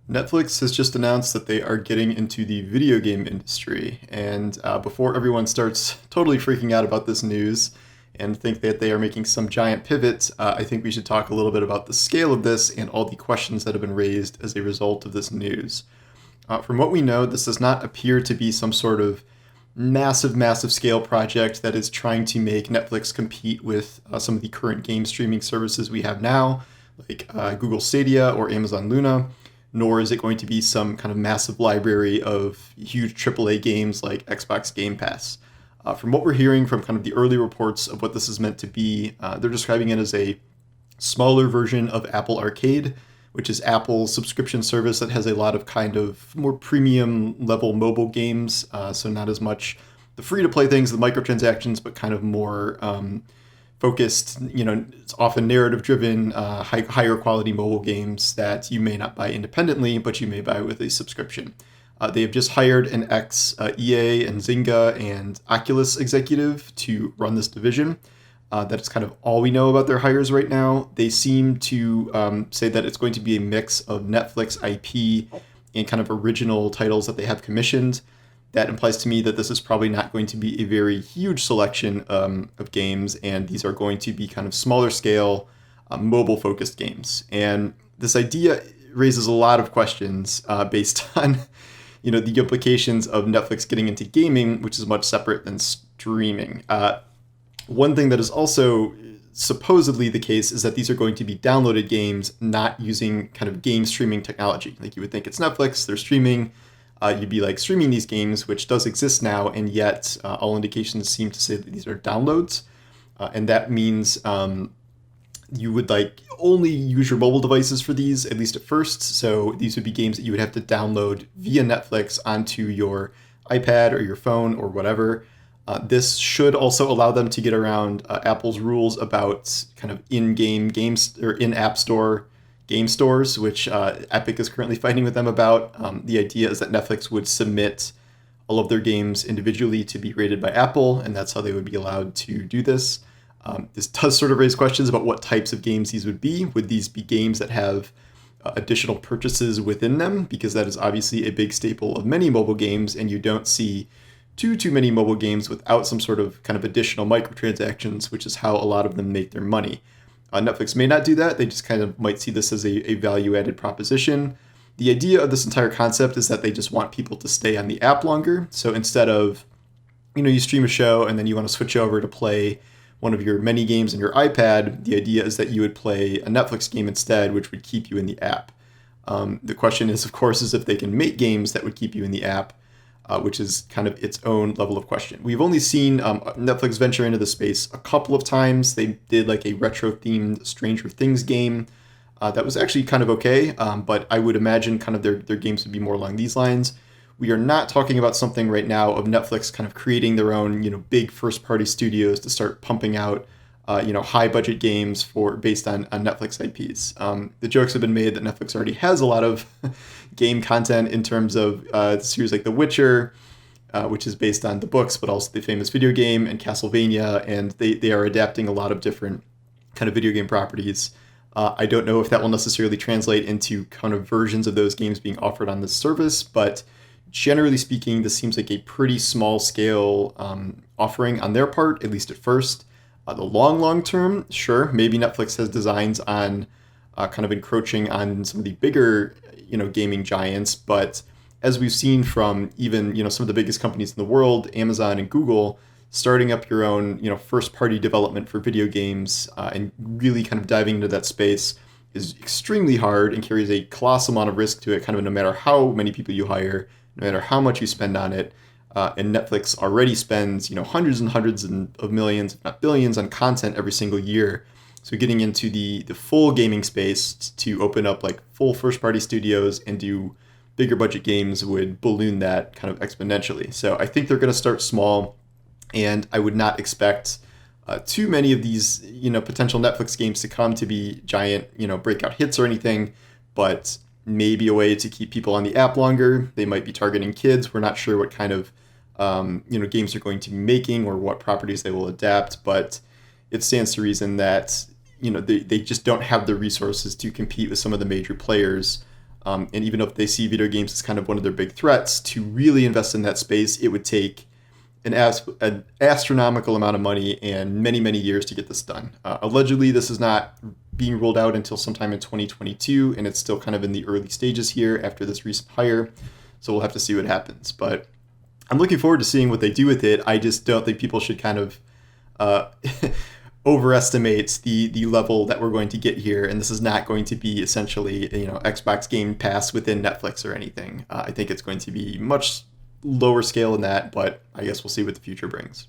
Netflix has just announced that they are getting into the video game industry. And before everyone starts totally freaking out about this news and think that they are making some giant pivot, I think we should talk a little bit about the scale of this and all the questions that have been raised as a result of this news. From what we know, this does not appear to be some sort of massive scale project that is trying to make Netflix compete with some of the current game streaming services we have now, like Google Stadia or Amazon Luna, nor is it going to be some kind of massive library of huge AAA games like Xbox Game Pass. From what we're hearing from kind of the early reports of what this is meant to be, they're describing it as a smaller version of Apple Arcade, which is Apple's subscription service that has a lot of kind of more premium level mobile games. So not as much the free to play things, the microtransactions, but kind of more focused, it's often narrative driven, higher quality mobile games that you may not buy independently, but you may buy with a subscription. They have just hired an ex EA and Zynga and Oculus executive to run this division. That is kind of all we know about their hires right now. They seem to say that it's going to be a mix of Netflix IP and kind of original titles that they have commissioned. That implies to me that this is probably not going to be a very huge selection of games, and these are going to be kind of smaller scale, mobile focused games. And this idea raises a lot of questions based on the implications of Netflix getting into gaming, which is much separate than streaming. One thing that is also supposedly the case is that these are going to be downloaded games, not using kind of game streaming technology. Like you would think it's Netflix, they're streaming. You'd be like streaming these games, which does exist now, and yet all indications seem to say that these are downloads. And that means you would like only use your mobile devices for these, at least at first. So these would be games that you would have to download via Netflix onto your iPad or your phone or whatever. This should also allow them to get around Apple's rules about kind of in-game games or in-app store game stores, which Epic is currently fighting with them about. The idea is that Netflix would submit all of their games individually to be rated by Apple, and that's how they would be allowed to do this. This does sort of raise questions about what types of games these would be. Would these be games that have additional purchases within them? Because that is obviously a big staple of many mobile games, and you don't see too many mobile games without some sort of kind of additional microtransactions, which is how a lot of them make their money. Netflix may not do that. They just kind of might see this as a value-added proposition. The idea of this entire concept is that they just want people to stay on the app longer. So instead of, you stream a show and then you want to switch over to play one of your many games on your iPad, the idea is that you would play a Netflix game instead, which would keep you in the app. The question is, of course, is if they can make games that would keep you in the app, which is kind of its own level of question. We've only seen Netflix venture into the space a couple of times. They did like a retro-themed Stranger Things game that was actually kind of okay, but I would imagine kind of their games would be more along these lines. We are not talking about something right now of Netflix kind of creating their own, big first-party studios to start pumping out, high-budget games based on Netflix IPs. The jokes have been made that Netflix already has a lot of game content in terms of series like The Witcher, which is based on the books, but also the famous video game, and Castlevania, and they are adapting a lot of different kind of video game properties. I don't know if that will necessarily translate into kind of versions of those games being offered on this service, but generally speaking, this seems like a pretty small scale offering on their part, at least at first. The long term, sure, maybe Netflix has designs on kind of encroaching on some of the bigger, gaming giants. But as we've seen from even, some of the biggest companies in the world, Amazon and Google, starting up your own, first party development for video games and really kind of diving into that space is extremely hard and carries a colossal amount of risk to it, kind of no matter how many people you hire, no matter how much you spend on it. And Netflix already spends, hundreds and hundreds of millions, if not billions, on content every single year. So getting into the full gaming space to open up like full first-party studios and do bigger budget games would balloon that kind of exponentially. So I think they're going to start small, and I would not expect too many of these, potential Netflix games to come to be giant, breakout hits or anything, but maybe a way to keep people on the app longer. They might be targeting kids. We're not sure what kind of games they're going to be making or what properties they will adapt, but it stands to reason that they just don't have the resources to compete with some of the major players And even if they see video games as kind of one of their big threats, to really invest in that space, it would take an astronomical amount of money and many, many years to get this done. Allegedly, this is not being rolled out until sometime in 2022, and it's still kind of in the early stages here after this recent hire. So we'll have to see what happens. But I'm looking forward to seeing what they do with it. I just don't think people should kind of overestimate the level that we're going to get here. And this is not going to be essentially, Xbox Game Pass within Netflix or anything. I think it's going to be much lower scale than that, but I guess we'll see what the future brings.